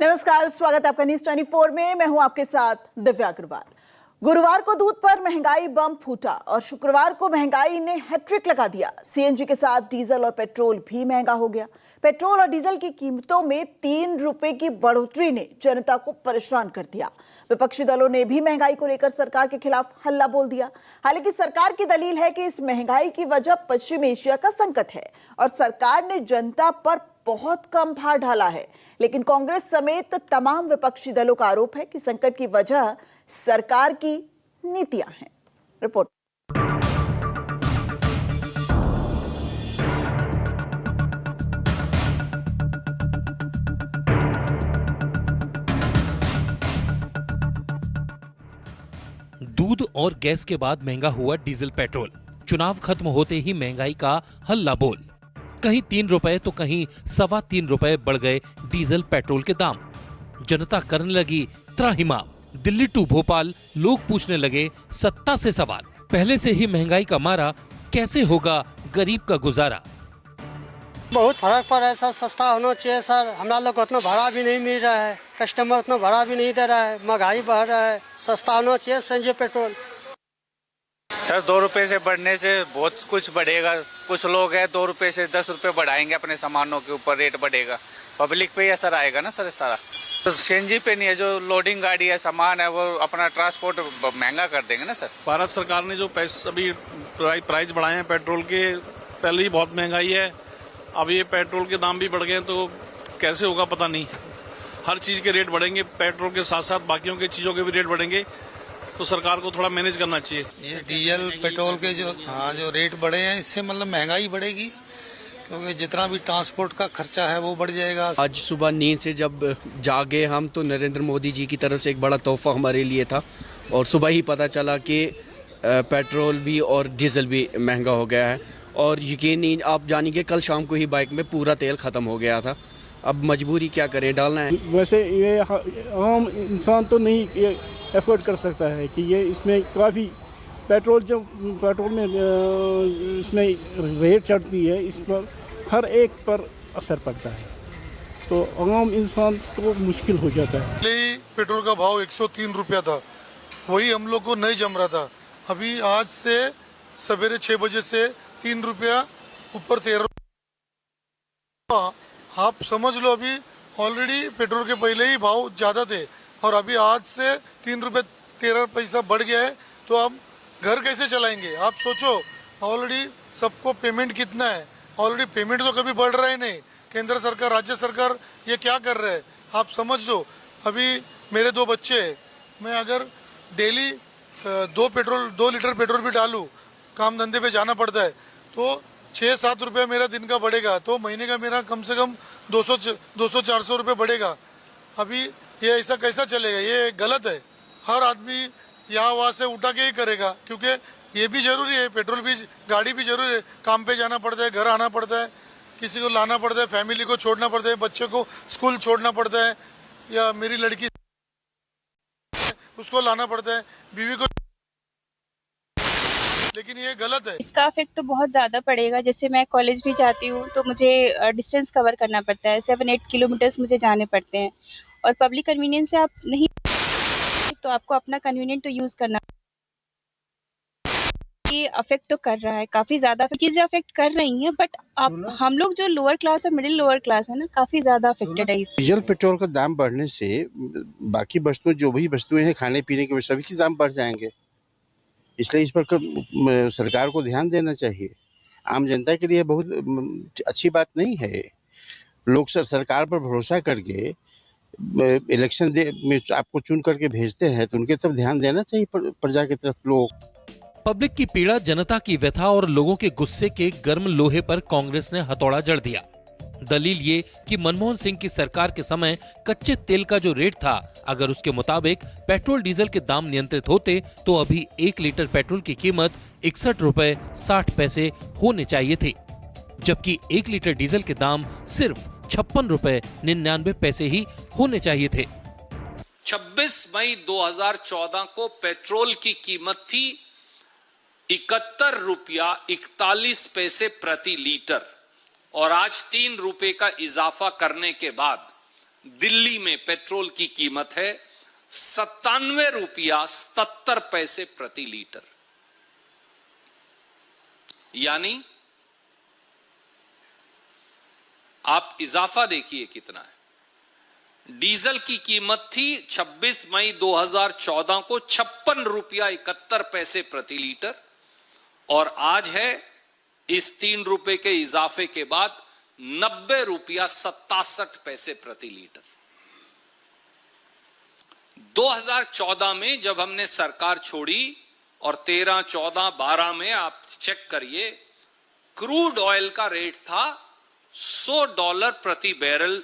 नमस्कार, स्वागत है आपका न्यूज 24 में। मैं हूं आपके साथ दिव्या अग्रवाल। गुरुवार को दूध पर महंगाई बम फूटा और शुक्रवार को महंगाई ने हैट्रिक लगा दिया। सीएनजी के साथ डीजल और पेट्रोल भी महंगा हो गया। पेट्रोल और डीजल की कीमतों में 3 रुपए की बढ़ोतरी ने जनता को परेशान कर दिया। विपक्षी दलों ने भी महंगाई को लेकर सरकार के खिलाफ हल्ला बोल दिया। हालांकि सरकार की दलील है कि इस महंगाई की वजह पश्चिम एशिया का संकट है और सरकार ने जनता पर बहुत कम भार डाला है। लेकिन कांग्रेस समेत तमाम विपक्षी दलों का आरोप है कि संकट की वजह सरकार की नीतियां हैं। रिपोर्ट। दूध और गैस के बाद महंगा हुआ डीजल पेट्रोल। चुनाव खत्म होते ही महंगाई का हल्ला बोल। कहीं 3 रुपए तो कहीं 3.25 रुपए बढ़ गए डीजल पेट्रोल के दाम। जनता करने लगी त्राहिमाम। दिल्ली टू भोपाल लोग पूछने लगे सत्ता से सवाल। पहले से ही महंगाई का मारा, कैसे होगा गरीब का गुजारा। बहुत फर्क पड़ रहा है सर, सस्ता होना चाहिए सर। हमारा लोग को उतना भाड़ा भी नहीं मिल रहा है, कस्टमर उतना भाड़ा भी नहीं दे रहा है, महंगाई बढ़ रहा है। सस्ता होना चाहिए सीएनजी पेट्रोल। सर 2 रुपए से बढ़ने से बहुत कुछ बढ़ेगा। कुछ लोग हैं 2 रुपए से 10 रुपए बढ़ाएंगे, अपने सामानों के ऊपर रेट बढ़ेगा। पब्लिक पे ही असर आएगा ना सर सारा। तो सीएनजी पे नहीं है, जो लोडिंग गाड़ी है, सामान है, वो अपना ट्रांसपोर्ट महंगा कर देंगे ना सर। भारत सरकार ने जो अभी प्राइस बढ़ाए हैं पेट्रोल के, पहले ही बहुत महंगाई है, अब ये पेट्रोल के दाम भी बढ़ गए, तो कैसे होगा पता नहीं। हर चीज के रेट बढ़ेंगे, पेट्रोल के साथ साथ बाकियों के चीजों के भी रेट बढ़ेंगे, तो सरकार को थोड़ा मैनेज करना चाहिए। ये डीजल पेट्रोल के जो रेट बढ़े हैं, इससे मतलब महंगाई बढ़ेगी, क्योंकि जितना भी ट्रांसपोर्ट का खर्चा है वो बढ़ जाएगा। आज सुबह नींद से जब जागे हम, तो नरेंद्र मोदी जी की तरफ से एक बड़ा तोहफा हमारे लिए था, और सुबह ही पता चला कि पेट्रोल भी और डीजल भी महंगा हो गया है। और यकीन नहीं, आप जानिए कल शाम को ही बाइक में पूरा तेल ख़त्म हो गया था। अब मजबूरी क्या करें, डालना है। वैसे ये आम इंसान तो नहीं ये एफोर्ड कर सकता है कि ये इसमें काफ़ी पेट्रोल में इसमें रेट चढ़ती है, इस पर हर एक पर असर पड़ता है, तो आम इंसान को मुश्किल हो जाता है। पहले पेट्रोल का भाव 103 रुपया था, वही हम लोग को नहीं जम रहा था। अभी आज से सवेरे 6 बजे से 3 रुपया ऊपर 13। आप समझ लो, अभी ऑलरेडी पेट्रोल के पहले ही भाव ज्यादा थे और अभी आज से 3 रुपये 13 पैसा बढ़ गया है, तो आप घर कैसे चलाएंगे? आप सोचो, ऑलरेडी सबको पेमेंट कितना है? ऑलरेडी पेमेंट तो कभी बढ़ रहा ही नहीं। केंद्र सरकार, राज्य सरकार ये क्या कर रहे हैं आप समझ लो। अभी मेरे 2 बच्चे हैं, मैं अगर डेली 2 लीटर पेट्रोल भी डालूं, काम धंधे पे जाना पड़ता है, तो 6-7 रुपये मेरा दिन का बढ़ेगा, तो महीने का मेरा कम से कम 200-400 रुपये बढ़ेगा। अभी ये ऐसा कैसा चलेगा? ये गलत है। हर आदमी यहाँ वहाँ से उठा के ही करेगा, क्योंकि ये भी जरूरी है, पेट्रोल भी, गाड़ी भी जरूरी है। काम पे जाना पड़ता है, घर आना पड़ता है, किसी को लाना पड़ता है, फैमिली को छोड़ना पड़ता है, बच्चे को स्कूल छोड़ना पड़ता है, या मेरी लड़की उसको लाना पड़ता है, बीवी को। लेकिन ये गलत है। इसका इफेक्ट तो बहुत ज़्यादा पड़ेगा। जैसे मैं कॉलेज भी जाती हूँ तो मुझे डिस्टेंस कवर करना पड़ता है, 7-8 किलोमीटर्स मुझे जाने पड़ते हैं, और पब्लिक कन्वीनियंस से आप नहीं, तो आपको अपना कन्वीनियंट तो यूज़ करना। ये अफेक्ट तो कर रहा है, काफ़ी ज़्यादा चीज़ें अफेक्ट कर रही हैं, बट आप हम लोग जो लोअर क्लास है, मिडिल लोअर क्लास है ना, काफ़ी ज़्यादा अफेक्टेड है। डीजल पेट्रोल का दाम बढ़ने से बाकी वस्तुएं, जो भी वस्तुएं हैं खाने पीने के, सभी के दाम बढ़ जाएंगे। इसलिए इस पर सरकार को ध्यान देना चाहिए। आम जनता के लिए बहुत अच्छी बात नहीं है। लोग सरकार पर भरोसा करके इलेक्शन में आपको चुन करके भेजते हैं, तो उनके तरफ ध्यान देना चाहिए, प्रजा की तरफ। लोग पब्लिक की पीड़ा, जनता की व्यथा और लोगों के गुस्से के गर्म लोहे पर कांग्रेस ने हथौड़ा जड़ दिया। दलील ये कि मनमोहन सिंह की सरकार के समय कच्चे तेल का जो रेट था, अगर उसके मुताबिक पेट्रोल डीजल के दाम नियंत्रित होते तो अभी 1 लीटर पेट्रोल की कीमत 61 रुपए 60 पैसे होने चाहिए थी, जबकि 1 लीटर डीजल के दाम सिर्फ 56 रुपए 99 पैसे ही होने चाहिए थे। 26 मई 2014 को पेट्रोल की कीमत थी 71 रुपया 41 पैसे प्रति लीटर, और आज 3 रुपए का इजाफा करने के बाद दिल्ली में पेट्रोल की कीमत है 97 रुपया 77 पैसे प्रति लीटर, यानी आप इजाफा देखिए कितना है। डीजल की कीमत थी 26 मई 2014 को 56 रुपया 71 पैसे प्रति लीटर और आज है इस 3 रुपए के इजाफे के बाद 90 रुपया 67 पैसे प्रति लीटर। 2014 में जब हमने सरकार छोड़ी और 13, 14, 12 में आप चेक करिए, क्रूड ऑयल का रेट था $100 प्रति बैरल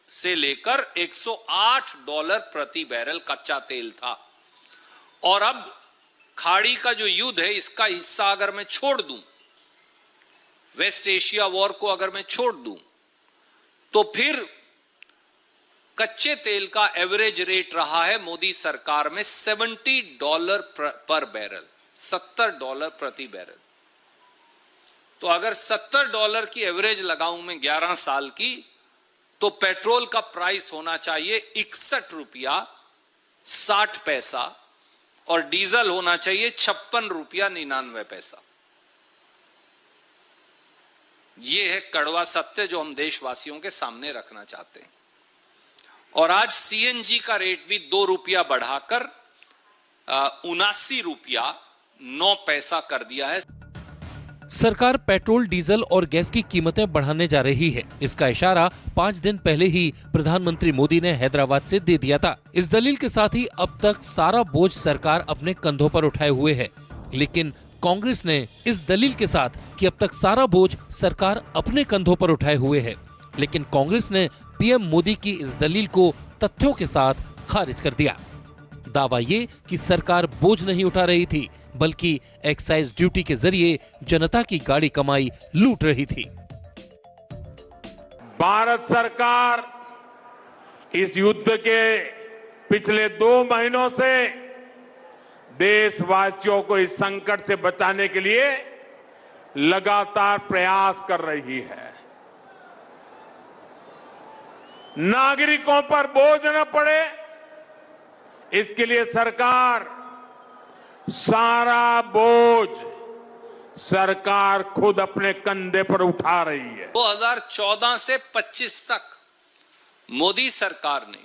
से लेकर $108 प्रति बैरल कच्चा तेल था। और अब खाड़ी का जो युद्ध है, इसका हिस्सा अगर मैं छोड़ दूं, वेस्ट एशिया वॉर को अगर मैं छोड़ दूं, तो फिर कच्चे तेल का एवरेज रेट रहा है मोदी सरकार में $70 पर बैरल, $70 प्रति बैरल। तो अगर $70 की एवरेज लगाऊं मैं 11 साल की, तो पेट्रोल का प्राइस होना चाहिए 61 रुपया 60 पैसा और डीजल होना चाहिए 56 रुपया 99 पैसा। यह है कड़वा सत्य जो हम देशवासियों के सामने रखना चाहते हैं। और आज सीएनजी का रेट भी 2 रुपया बढ़ाकर 79 रुपया 9 पैसा कर दिया है। सरकार पेट्रोल, डीजल और गैस की कीमतें बढ़ाने जा रही है। इसका इशारा 5 दिन पहले ही प्रधानमंत्री मोदी ने हैदराबाद से दे दिया था। इस दलील के साथ ही अब तक सारा बोझ सरकार अपने कंधों पर उठाए हुए है। लेकिन कांग्रेस ने इस दलील के साथ कि अब तक सारा बोझ सरकार अपने कंधों पर उठाए हुए है, लेकिन कांग्रेस ने पीएम मोदी की इस दलील को तथ्यों के साथ खारिज कर दिया। दावा ये कि सरकार बोझ नहीं उठा रही थी, बल्कि एक्साइज ड्यूटी के जरिए जनता की गाड़ी कमाई लूट रही थी। भारत सरकार इस युद्ध के पिछले 2 महीनों से देशवासियों को इस संकट से बचाने के लिए लगातार प्रयास कर रही है। नागरिकों पर बोझ न पड़े, इसके लिए सरकार सारा बोझ सरकार खुद अपने कंधे पर उठा रही है। 2014 से 25 तक मोदी सरकार ने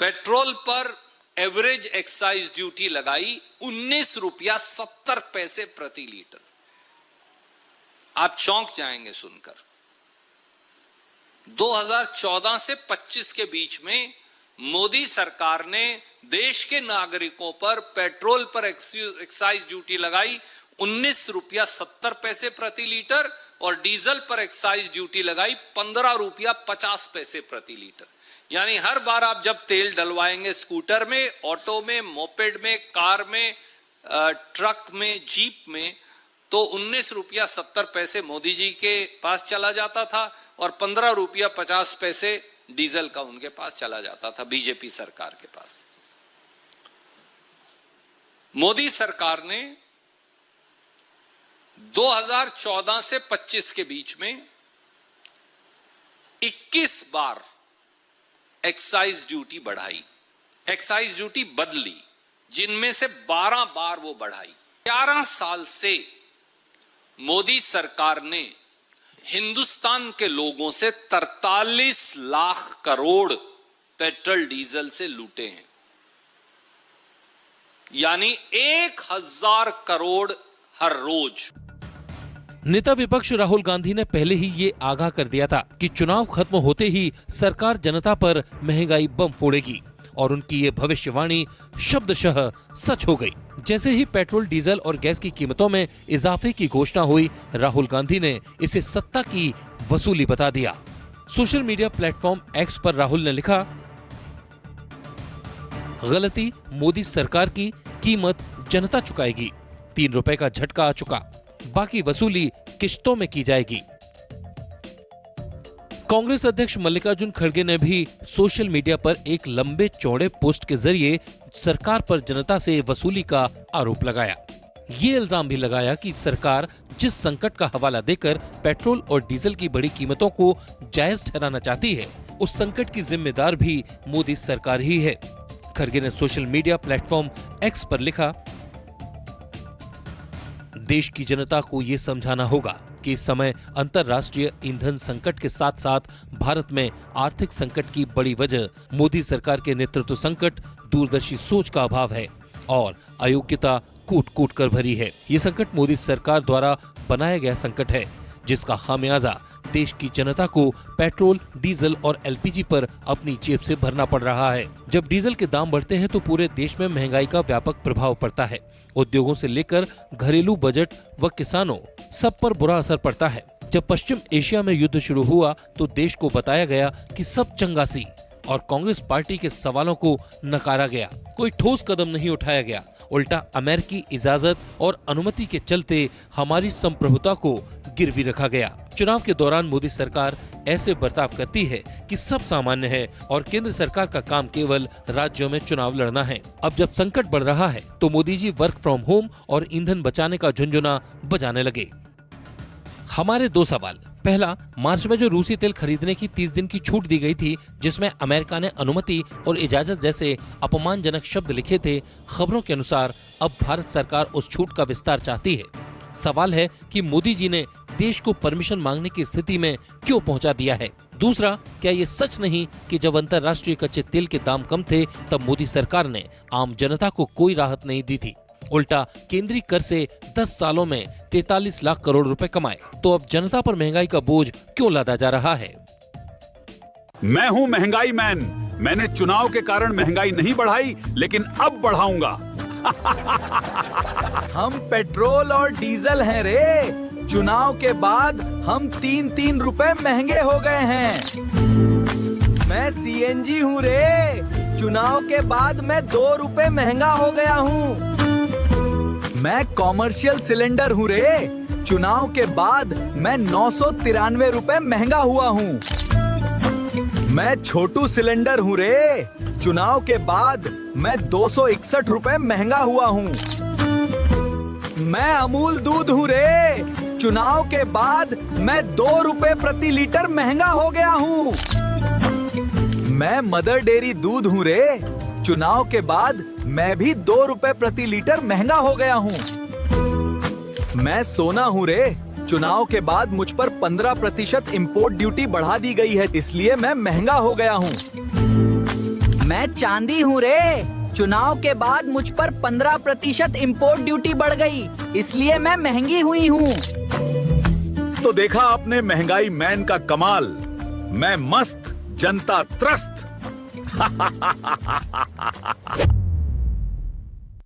पेट्रोल पर एवरेज एक्साइज ड्यूटी लगाई 19 रुपया 70 पैसे प्रति लीटर। आप चौंक जाएंगे सुनकर। 2014 से 25 के बीच में मोदी सरकार ने देश के नागरिकों पर पेट्रोल पर एक्साइज ड्यूटी लगाई 19 रुपया 70 पैसे प्रति लीटर और डीजल पर एक्साइज ड्यूटी लगाई 15 रुपया 50 पैसे प्रति लीटर। यानी हर बार आप जब तेल डलवाएंगे स्कूटर में, ऑटो में, मोपेड में, कार में, ट्रक में, जीप में, तो 19 रुपया 70 पैसे मोदी जी के पास चला जाता था और 15 रुपया 50 पैसे डीजल का उनके पास चला जाता था, बीजेपी सरकार के पास। मोदी सरकार ने 2014 से 25 के बीच में 21 बार एक्साइज ड्यूटी बढ़ाई, एक्साइज ड्यूटी बदली, जिनमें से 12 बार वो बढ़ाई। 11 साल से मोदी सरकार ने हिंदुस्तान के लोगों से 43 लाख करोड़ पेट्रोल डीजल से लूटे हैं, यानी 1000 करोड़ हर रोज। नेता विपक्ष राहुल गांधी ने पहले ही ये आगाह कर दिया था कि चुनाव खत्म होते ही सरकार जनता पर महंगाई बम फोड़ेगी और उनकी ये भविष्यवाणी शब्दशः सच हो गई। जैसे ही पेट्रोल, डीजल और गैस की कीमतों में इजाफे की घोषणा हुई, राहुल गांधी ने इसे सत्ता की वसूली बता दिया। सोशल मीडिया प्लेटफॉर्म एक्स पर राहुल ने लिखा, गलती मोदी सरकार की, कीमत जनता चुकाएगी। 3 रुपए का झटका आ चुका, बाकी वसूली किश्तों में की जाएगी। कांग्रेस अध्यक्ष मल्लिकार्जुन खड़गे ने भी सोशल मीडिया पर एक लंबे चौड़े पोस्ट के जरिए सरकार पर जनता से वसूली का आरोप लगाया। ये इल्जाम भी लगाया कि सरकार जिस संकट का हवाला देकर पेट्रोल और डीजल की बढ़ी कीमतों को जायज ठहराना चाहती है, उस संकट की जिम्मेदार भी मोदी सरकार ही है। खड़गे ने सोशल मीडिया प्लेटफॉर्म एक्स पर लिखा, देश की जनता को ये समझाना होगा कि इस समय अंतर्राष्ट्रीय ईंधन संकट के साथ साथ भारत में आर्थिक संकट की बड़ी वजह मोदी सरकार के नेतृत्व संकट, दूरदर्शी सोच का अभाव है और अयोग्यता कूट कूट कर भरी है। ये संकट मोदी सरकार द्वारा बनाया गया संकट है, जिसका खामियाजा देश की जनता को पेट्रोल, डीजल और एलपीजी पर अपनी जेब से भरना पड़ रहा है। जब डीजल के दाम बढ़ते हैं तो पूरे देश में महंगाई का व्यापक प्रभाव पड़ता है। उद्योगों से लेकर घरेलू बजट व किसानों सब पर बुरा असर पड़ता है। जब पश्चिम एशिया में युद्ध शुरू हुआ तो देश को बताया गया कि सब चंगासी और कांग्रेस पार्टी के सवालों को नकारा गया। कोई ठोस कदम नहीं उठाया गया। उल्टा अमेरिकी इजाजत और अनुमति के चलते हमारी संप्रभुता को गिरवी रखा गया। चुनाव के दौरान मोदी सरकार ऐसे बर्ताव करती है कि सब सामान्य है और केंद्र सरकार का काम केवल राज्यों में चुनाव लड़ना है। अब जब संकट बढ़ रहा है तो Modi ji work from home और ईंधन बचाने का झुनझुना बजाने लगे। हमारे दो सवाल। पहला, मार्च में जो रूसी तेल खरीदने की 30 दिन की छूट दी गई थी, जिसमें अमेरिका ने अनुमति और इजाजत जैसे अपमानजनक शब्द लिखे थे, खबरों के अनुसार अब भारत सरकार उस छूट का विस्तार चाहती है। सवाल है कि मोदी जी ने देश को परमिशन मांगने की स्थिति में क्यों पहुंचा दिया है। दूसरा, क्या ये सच नहीं कि जब अंतर्राष्ट्रीय कच्चे तेल के दाम कम थे तब मोदी सरकार ने आम जनता को कोई राहत नहीं दी थी, उल्टा केंद्रीय कर से 10 सालों में 43 लाख करोड़ रुपए कमाए। तो अब जनता पर महंगाई का बोझ क्यों लादा जा रहा है? मैं हूं महंगाई मैन। मैंने चुनाव के कारण महंगाई नहीं बढ़ाई, लेकिन अब बढ़ाऊंगा। हम पेट्रोल और डीजल हैं रे। चुनाव के बाद हम 3-3 रुपए महंगे हो गए हैं। मैं सीएनजी हूँ रे। चुनाव के बाद मैं 2 रुपए महंगा हो गया हूँ। मैं कॉमर्शियल सिलेंडर हूँ रे। चुनाव के बाद मैं 993 रुपए महंगा हुआ हूँ। मैं छोटू सिलेंडर हूँ रे। चुनाव के बाद मैं 261 रुपए महंगा हुआ हूँ। मैं अमूल दूध हूँ रे। चुनाव के बाद मैं 2 रुपए प्रति लीटर महंगा हो गया हूँ। मैं मदर डेयरी दूध हूँ रे। चुनाव के बाद मैं भी 2 रुपए प्रति लीटर महंगा हो गया हूँ। मैं सोना हूँ रे। चुनाव के बाद मुझ पर 15% इम्पोर्ट ड्यूटी बढ़ा दी गई है, इसलिए मैं महंगा हो गया हूँ। मैं चांदी हूँ रे। चुनाव के बाद मुझ पर 15% इम्पोर्ट ड्यूटी बढ़ गई, इसलिए मैं महंगी हुई हूँ। तो देखा आपने महंगाई मैन का कमाल। मैं मस्त, जनता त्रस्त।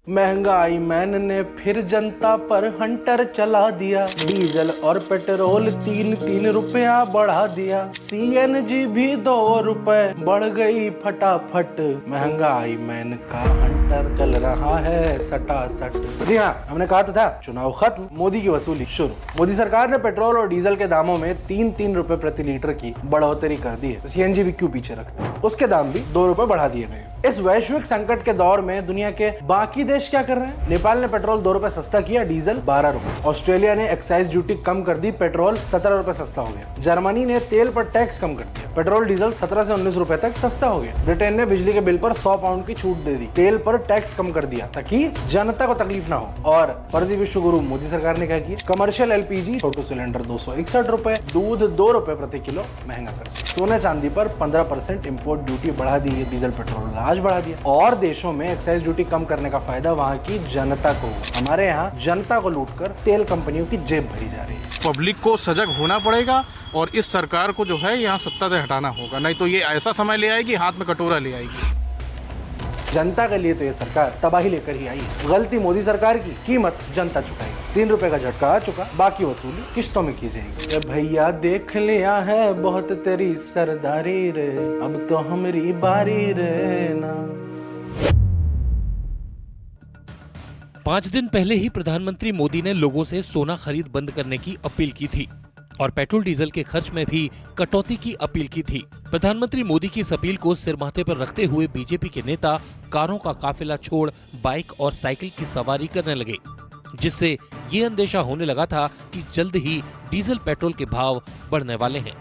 महंगाई मैन ने फिर जनता पर हंटर चला दिया। डीजल और पेट्रोल 3-3 रुपया बढ़ा दिया। सीएनजी भी 2 रुपए बढ़ गई फटाफट। महंगाई मैन का हंटर चल रहा है सटासट। जी हाँ, हमने कहा तो था, चुनाव खत्म, मोदी की वसूली शुरू। मोदी सरकार ने पेट्रोल और डीजल के दामों में 3-3 रुपए प्रति लीटर की बढ़ोतरी कर दी है। तो सीएनजी भी क्यों पीछे रखते हैं, उसके दाम भी 2 रुपए बढ़ा दिए गए। इस वैश्विक संकट के दौर में दुनिया के बाकी देश क्या कर रहे हैं? नेपाल ने पेट्रोल 2 रुपए सस्ता किया, डीजल 12 रुपए। ऑस्ट्रेलिया ने एक्साइज ड्यूटी कम कर दी, पेट्रोल 17 रुपए सस्ता हो गया। जर्मनी ने तेल पर टैक्स कम कर दिया, पेट्रोल डीजल 17 से 19 रुपए तक सस्ता हो गया। ब्रिटेन ने बिजली के बिल पर 100 पाउंड की छूट दे दी, तेल पर टैक्स कम कर दिया ताकि जनता को तकलीफ ना हो। और फर्जी विश्व गुरु मोदी सरकार ने क्या किया? कमर्शियल एलपीजी छोटू सिलेंडर 261 रुपए, दूध 2 रुपए प्रति किलो महंगा कर दिया। सोने चांदी पर 15% इम्पोर्ट ड्यूटी बढ़ा दी है, डीजल पेट्रोल आज बढ़ा दिया। और देशों में एक्साइज ड्यूटी कम करने का फायदा वहाँ की जनता को। हमारे यहाँ जनता को लूटकर तेल कंपनियों की जेब भरी जा रही है। पब्लिक को सजग होना पड़ेगा और इस सरकार को जो है यहाँ सत्ता से हटाना होगा, नहीं तो ये ऐसा समय ले आएगी, हाथ में कटोरा ले आएगी। जनता के लिए तो ये सरकार तबाही लेकर ही आई है। गलती मोदी सरकार की, कीमत जनता चुकाएगी। 3 रुपए का झटका आ चुका, बाकी वसूली किस्तों में की जाएगी। भैया देख लिया है बहुत तेरी सरदारी रे, अब तो हमारी बारी रे ना। 5 दिन पहले ही प्रधानमंत्री मोदी ने लोगों से सोना खरीद बंद करने की अपील की थी और पेट्रोल डीजल के खर्च में भी कटौती की अपील की थी। प्रधानमंत्री मोदी की इस अपील को सिर माथे पर रखते हुए बीजेपी के नेता कारों का काफिला छोड़ बाइक और साइकिल की सवारी करने लगे। जिससे ये अंदेशा होने लगा था कि जल्द ही डीजल पेट्रोल के भाव बढ़ने वाले हैं।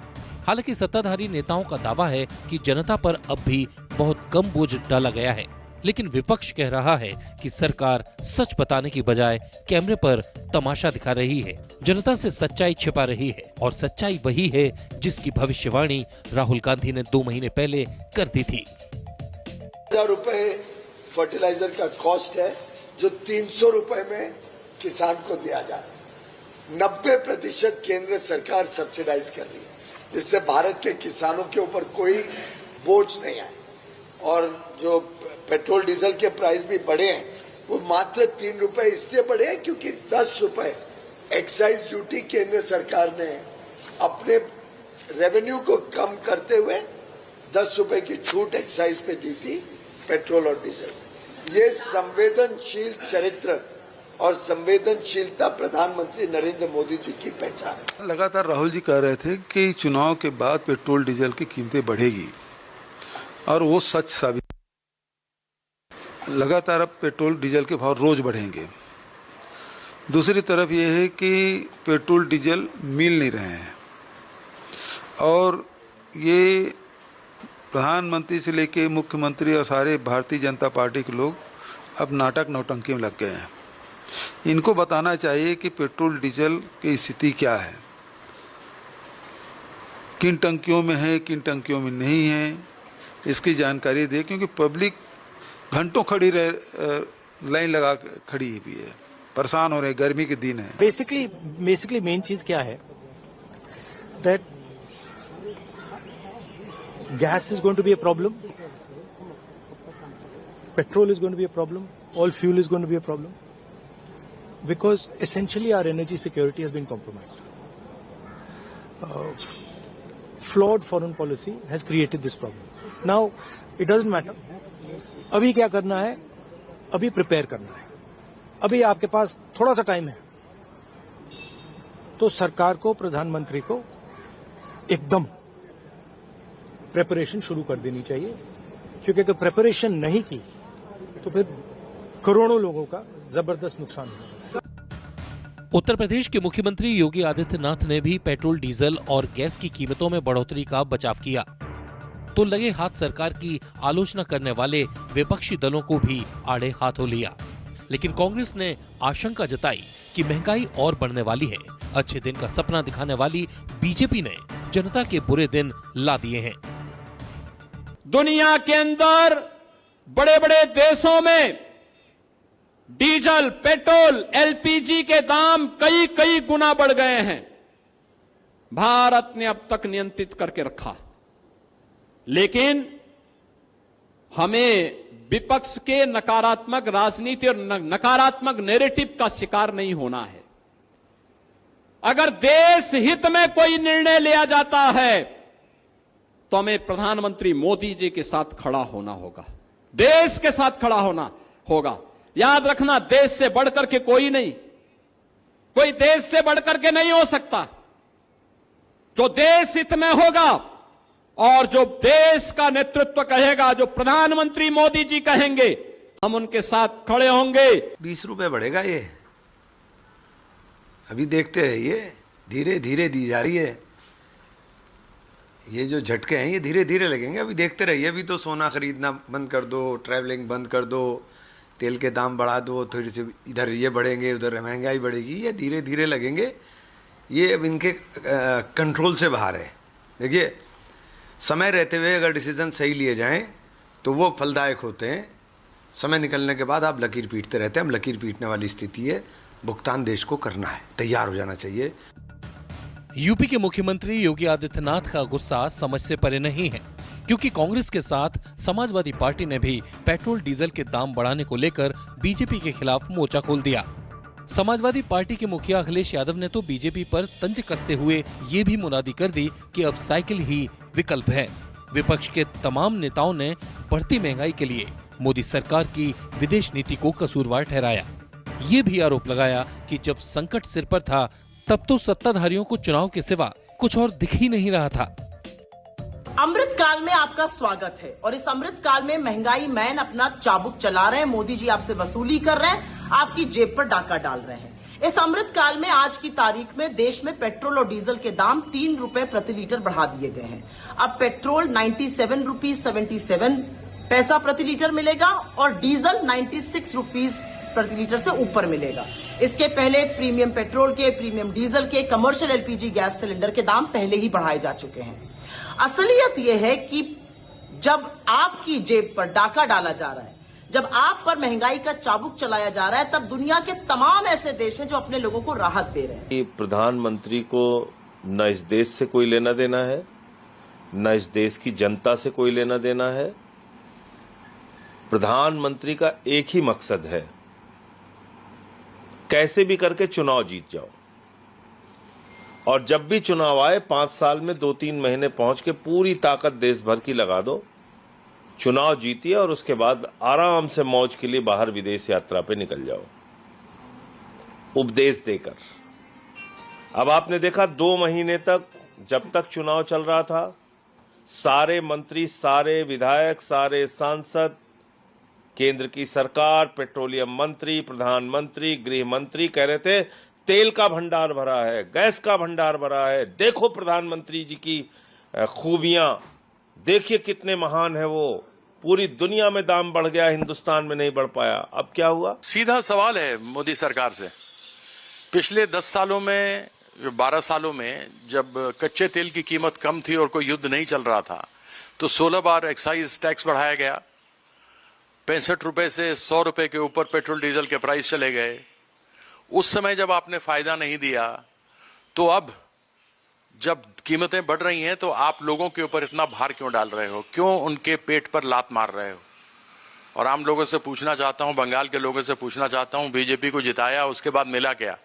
हालांकि सत्ताधारी नेताओं का दावा है कि जनता पर अब भी बहुत कम बोझ डाला गया है, लेकिन विपक्ष कह रहा है कि सरकार सच बताने की बजाय कैमरे पर तमाशा दिखा रही है, जनता से सच्चाई छिपा रही है, और सच्चाई वही है जिसकी भविष्यवाणी राहुल गांधी ने 2 महीने पहले कर दी थी। 1000 रुपए फर्टिलाइजर का कॉस्ट है जो 300 रुपए में किसान को दिया जा रहा है। 90% केंद्र सरकार सब्सिडाइज कर रही है, जिससे भारत के किसानों के ऊपर कोई बोझ नहीं आए। और जो पेट्रोल डीजल के प्राइस भी बढ़े हैं वो मात्र 3 रुपए इससे बढ़े हैं क्योंकि 10 रुपए एक्साइज ड्यूटी केंद्र सरकार ने अपने रेवेन्यू को कम करते हुए 10 रुपए की छूट एक्साइज पे दी थी पेट्रोल और डीजल। ये संवेदनशील चरित्र और संवेदनशीलता प्रधानमंत्री नरेंद्र मोदी जी की पहचान है। लगातार राहुल जी कह रहे थे कि चुनाव के बाद पेट्रोल डीजल की कीमतें बढ़ेगी और वो सच साबित। लगातार अब पेट्रोल डीजल के भाव रोज बढ़ेंगे। दूसरी तरफ ये है कि पेट्रोल डीजल मिल नहीं रहे हैं और ये प्रधानमंत्री से लेके मुख्यमंत्री और सारे भारतीय जनता पार्टी के लोग अब नाटक नौटंकी में लग गए हैं। इनको बताना चाहिए कि पेट्रोल डीजल की स्थिति क्या है, किन टंकियों में है, किन टंकियों में नहीं है, इसकी जानकारी दे, क्योंकि पब्लिक घंटों खड़ी लाइन लगा खड़ी भी है, परेशान हो रहे, गर्मी के दिन है। बेसिकली मेन चीज क्या है, that gas is going to be a problem, petrol is going to be a problem, all fuel is going to be a problem, because essentially our energy security has been compromised. Flawed foreign policy has created this problem. Now, it doesn't matter. अभी क्या करना है, अभी prepare करना है। अभी आपके पास थोड़ा सा टाइम है, तो सरकार को, प्रधानमंत्री को एकदम प्रिपरेशन शुरू कर देनी चाहिए, क्योंकि अगर प्रिपरेशन नहीं की तो फिर करोड़ों लोगों का जबरदस्त नुकसान होगा। उत्तर प्रदेश के मुख्यमंत्री योगी आदित्यनाथ ने भी पेट्रोल, डीजल और गैस की कीमतों में बढ़ोतरी का बचाव किया, तो लगे हाथ सरकार की आलोचना करने वाले विपक्षी दलों को भी आड़े हाथों लिया। लेकिन कांग्रेस ने आशंका जताई कि महंगाई और बढ़ने वाली है। अच्छे दिन का सपना दिखाने वाली बीजेपी ने जनता के बुरे दिन ला दिए हैं। दुनिया के अंदर बड़े बड़े देशों में डीजल, पेट्रोल, एलपीजी के दाम कई कई गुना बढ़ गए हैं। भारत ने अब तक नियंत्रित करके रखा, लेकिन हमें विपक्ष के नकारात्मक राजनीति और नकारात्मक नैरेटिव का शिकार नहीं होना है। अगर देश हित में कोई निर्णय लिया जाता है तो हमें प्रधानमंत्री मोदी जी के साथ खड़ा होना होगा, देश के साथ खड़ा होना होगा। याद रखना, देश से बढ़कर के कोई नहीं, कोई देश से बढ़कर के नहीं हो सकता। जो देश हित में होगा और जो देश का नेतृत्व कहेगा, जो प्रधानमंत्री मोदी जी कहेंगे, हम उनके साथ खड़े होंगे। 20 रुपए बढ़ेगा ये, अभी देखते रहिए, धीरे धीरे दी जा रही है। ये जो झटके हैं ये धीरे धीरे लगेंगे, अभी देखते रहिए। अभी तो सोना खरीदना बंद कर दो, ट्रैवलिंग बंद कर दो, तेल के दाम बढ़ा दो, थोड़ी सी इधर ये बढ़ेंगे, उधर महंगाई बढ़ेगी, ये धीरे धीरे लगेंगे। ये अब इनके कंट्रोल से बाहर है। देखिए, समय रहते हुए अगर डिसीजन सही लिए जाएं तो वो फलदायक होते हैं। समय निकलने के बाद आप लकीर पीटते रहते हैं। हम लकीर पीटने वाली स्थिति है, भुगतान देश को करना है, तैयार हो जाना चाहिए। यूपी के मुख्यमंत्री योगी आदित्यनाथ का गुस्सा समझ से परे नहीं है, क्योंकि कांग्रेस के साथ समाजवादी पार्टी ने भी पेट्रोल, डीजल के दाम बढ़ाने को लेकर बीजेपी के खिलाफ मोर्चा खोल दिया। समाजवादी पार्टी के मुखिया अखिलेश यादव ने तो बीजेपी पर तंज कसते हुए ये भी मुनादी कर दी कि अब साइकिल ही विकल्प है। विपक्ष के तमाम नेताओं ने बढ़ती महंगाई के लिए मोदी सरकार की विदेश नीति को कसूरवार ठहराया। ये भी आरोप लगाया कि जब संकट सिर पर था तब तो सत्ताधारियों को चुनाव के सिवा कुछ और दिख ही नहीं रहा था। अमृत काल में आपका स्वागत है और इस अमृत काल में महंगाई मैन अपना चाबुक चला रहे हैं। मोदी जी आपसे वसूली कर रहे हैं। आपकी जेब पर डाका डाल रहे हैं। इस अमृत काल में आज की तारीख में देश में पेट्रोल और डीजल के दाम 3 रुपए प्रति लीटर बढ़ा दिए गए हैं। अब पेट्रोल 97 रुपीज 77 पैसा प्रति लीटर मिलेगा और डीजल 96 रुपीज प्रति लीटर से ऊपर मिलेगा। इसके पहले प्रीमियम पेट्रोल के, प्रीमियम डीजल के, कमर्शियल एलपीजी गैस सिलेंडर के दाम पहले ही बढ़ाए जा चुके हैं। असलियत यह है कि जब आपकी जेब पर डाका डाला जा रहा है, जब आप पर महंगाई का चाबुक चलाया जा रहा है, तब दुनिया के तमाम ऐसे देश हैं जो अपने लोगों को राहत दे रहे हैं। प्रधानमंत्री को न इस देश से कोई लेना देना है, न इस देश की जनता से कोई लेना देना है। प्रधानमंत्री का एक ही मकसद है, कैसे भी करके चुनाव जीत जाओ। और जब भी चुनाव आए 5 साल में 2-3 महीने पहुंच के पूरी ताकत देश भर की लगा दो, चुनाव जीतिए और उसके बाद आराम से मौज के लिए बाहर विदेश यात्रा पे निकल जाओ, उपदेश देकर। अब आपने देखा 2 महीने तक, जब तक चुनाव चल रहा था, सारे मंत्री, सारे विधायक, सारे सांसद, केंद्र की सरकार, पेट्रोलियम मंत्री, प्रधानमंत्री, गृह मंत्री कह रहे थे तेल का भंडार भरा है, गैस का भंडार भरा है, देखो प्रधानमंत्री जी की खूबियां, देखिए कितने महान है वो, पूरी दुनिया में दाम बढ़ गया, हिंदुस्तान में नहीं बढ़ पाया। अब क्या हुआ? सीधा सवाल है मोदी सरकार से। पिछले 10 सालों में, 12 सालों में जब कच्चे तेल की कीमत कम थी और कोई युद्ध नहीं चल रहा था, तो 16 बार एक्साइज टैक्स बढ़ाया गया। 65 रुपए से 100 रुपए के ऊपर पेट्रोल डीजल के प्राइस चले गए। उस समय जब आपने फायदा नहीं दिया, तो अब जब कीमतें बढ़ रही हैं तो आप लोगों के ऊपर इतना भार क्यों डाल रहे हो? क्यों उनके पेट पर लात मार रहे हो? और आम लोगों से पूछना चाहता हूं, बंगाल के लोगों से पूछना चाहता हूं, बीजेपी को जिताया, उसके बाद मिला क्या?